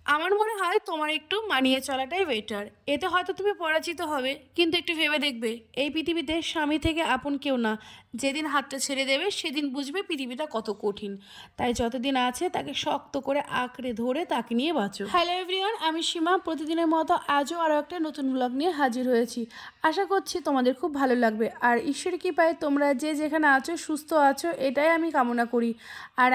আমার মনে হয় তোমার একটু মানিয়ে চলাটাই বেটার। এতে হয়তো তুমি পরাজিত হবে, কিন্তু একটু ভেবে দেখবে এই পৃথিবীতে স্বামী থেকে আপন কেউ না। যেদিন হাতটা ছেড়ে দেবে সেদিন বুঝবে পৃথিবীটা কত কঠিন। তাই যতদিন আছে তাকে শক্ত করে আঁকড়ে ধরে তাকে নিয়ে বাঁচো। হ্যালো এভরিওয়ান, আমি সীমা। প্রতিদিনের মতো আজও আরও একটা নতুন ব্লগ নিয়ে হাজির হয়েছি। আশা করছি তোমাদের খুব ভালো লাগবে। আর ঈশ্বরের কৃপায় তোমরা যে যেখানে আছো সুস্থ আছো, এটাই আমি কামনা করি। আর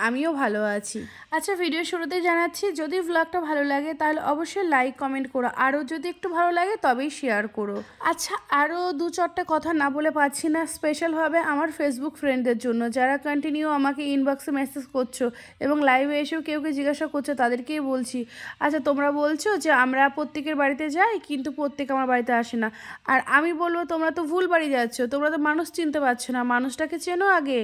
আমিও ভালো আছি। আচ্ছা, ভিডিও শুরুতে জানাচ্ছি, যদি ব্লগটা ভালো লাগে তাহলে অবশ্যই লাইক কমেন্ট করো, আরও যদি একটু ভালো লাগে তবেই শেয়ার করো। আচ্ছা, আরও দু চারটা কথা না বলে পাচ্ছি না, স্পেশালভাবে আমার ফেসবুক ফ্রেন্ডদের জন্য, যারা কন্টিনিউ আমাকে ইনবক্সে মেসেজ করছো এবং লাইভে এসেও কেউ জিজ্ঞাসা করছো, তাদেরকেই বলছি। আচ্ছা, তোমরা বলছো যে আমরা প্রত্যেকের বাড়িতে যাই, কিন্তু প্রত্যেক আমার বাড়িতে আসে না। আর আমি বলবো, তোমরা তো ভুল বাড়ি যাচ্ছ, তোমরা তো মানুষ চিনতে পারছো না। মানুষটাকে চেনো আগে,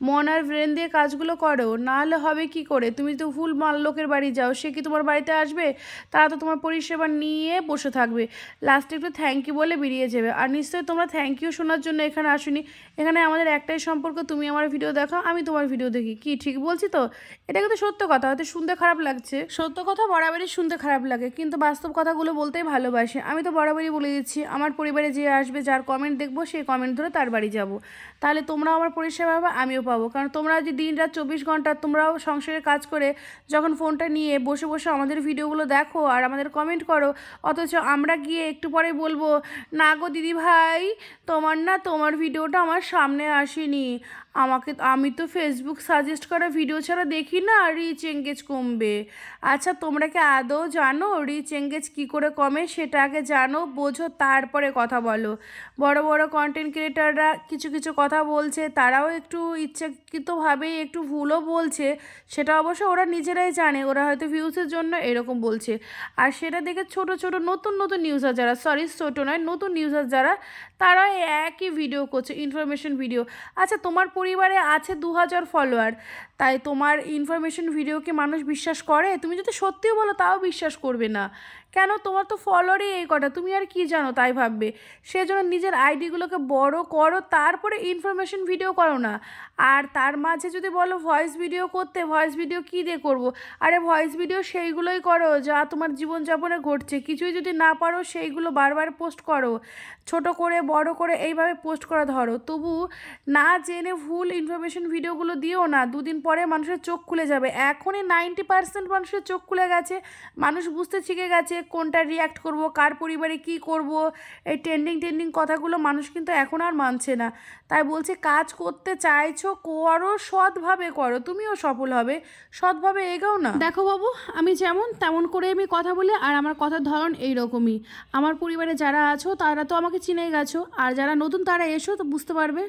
মন আর ব্রেন দিয়ে কাজগুলো করো, নাহলে হবে কি করে? তুমি তো ভুল লোকের বাড়ি যাও, সে কি তোমার বাড়িতে আসবে? তারা তো তোমার পরিষেবা নিয়ে বসে থাকবে, লাস্টে একটু থ্যাংক ইউ বলে বেরিয়ে যাবে। আর নিশ্চয়ই তোমরা থ্যাংক ইউ শোনার জন্য এখানে আসুনি। এখানে আমাদের একটাই সম্পর্ক, তুমি আমার ভিডিও দেখো, আমি তোমার ভিডিও দেখি। কি ঠিক বলছি তো? এটা কিন্তু সত্য কথা, হয়তো শুনতে খারাপ লাগছে। সত্য কথা বরাবরই শুনতে খারাপ লাগে, কিন্তু বাস্তব কথাগুলো বলতেই ভালোবাসি। আমি তো বরাবরই বলে দিচ্ছি, আমার পরিবারে যে আসবে, যার কমেন্ট দেখবো, সেই কমেন্ট ধরে তার বাড়ি যাব। তাহলে তোমরাও আমার পরিষেবা পাবে, আমিও পাবো। কারণ তোমরা যে দিন রাত 24 ঘন্টা তোমরাও সংসারে কাজ করে যখন ফোনটা নিয়ে বসে বসে আমাদের ভিডিওগুলো দেখো আর আমাদের কমেন্ট করো, অথচ আমরা গিয়ে একটু পরে বলবো, না গো দিদি ভাই, তোমার ভিডিওটা আমার সামনে আসেনি, আমি তো ফেসবুক সাজেস্ট করা ভিডিও ছাড়া দেখি না, রিচ এঙ্গেজ কমবে। আচ্ছা, তোমরা কি আদৌ জানো রিচ এঙ্গেজ কী করে কমে? সেটা আগে জানো, বোঝো, তারপরে কথা বলো। বড় বড় কন্টেন্ট ক্রিয়েটাররা কিছু কিছু কথা বলছে, তারাও একটু ইচ্ছাকৃতভাবেই একটু ভুলও বলছে, সেটা অবশ্য ওরা নিজেরাই জানে, ওরা হয়তো ভিউসের জন্য এরকম বলছে। আর সেটা দেখে ছোট ছোট নতুন নতুন ইউজার যারা, সরি ছোটো নয়, নতুন ইউজার যারা, তারা একই ভিডিও করছে, ইনফরমেশন ভিডিও। আচ্ছা, তোমার পরিবারে আছে 2000 ফলোয়ার, তাই তোমার ইনফরমেশন ভিডিওকে মানুষ বিশ্বাস করে? তুমি যদি সত্যিও বলো তাও বিশ্বাস করবে না। কেন? তোমার তো ফলোয়ারই এই কটা, তুমি আর কি জানো তাই ভাববে। সেজন্য নিজের আইডিগুলোকে বড় করো, তারপরে ইনফরমেশন ভিডিও করো না। আর তার মাঝে যদি বলো ভয়েস ভিডিও করতে, ভয়েস ভিডিও কী দিয়ে করবো? আরে ভয়েস ভিডিও সেইগুলোই করো যা তোমার জীবনযাপনে ঘটছে। কিছুই যদি না পারো সেইগুলো বারবার পোস্ট করো, ছোট করে বড় করে এইভাবে পোস্ট করা ধরো। তবু না জেনে ভুল ইনফরমেশন ভিডিওগুলো দিও না, দুদিন পরে মানুষের চোখ খুলে যাবে। এখনই 90% মানুষের চোখ খুলে গেছে, মানুষ বুঝতে শিখে গেছে কোনটা রিয়্যাক্ট করব, কার পরিবারে কি করব। এই ট্রেন্ডিং কথাগুলো মানুষ কিন্তু এখন আর মানছে না। তাই বলছে, কাজ করতে চাইছো করো, সৎভাবে করো, তুমিও সফল হবে। সৎভাবে এগাও না। দেখো বাবু, আমি যেমন তেমন করে আমি কথা বলি, আর আমার কথার ধরন এইরকমই। আমার পরিবারে যারা আছো তারা তো আমাকে চিনেই গেছো, আর যারা নতুন তারা এসো তো বুঝতে পারবে।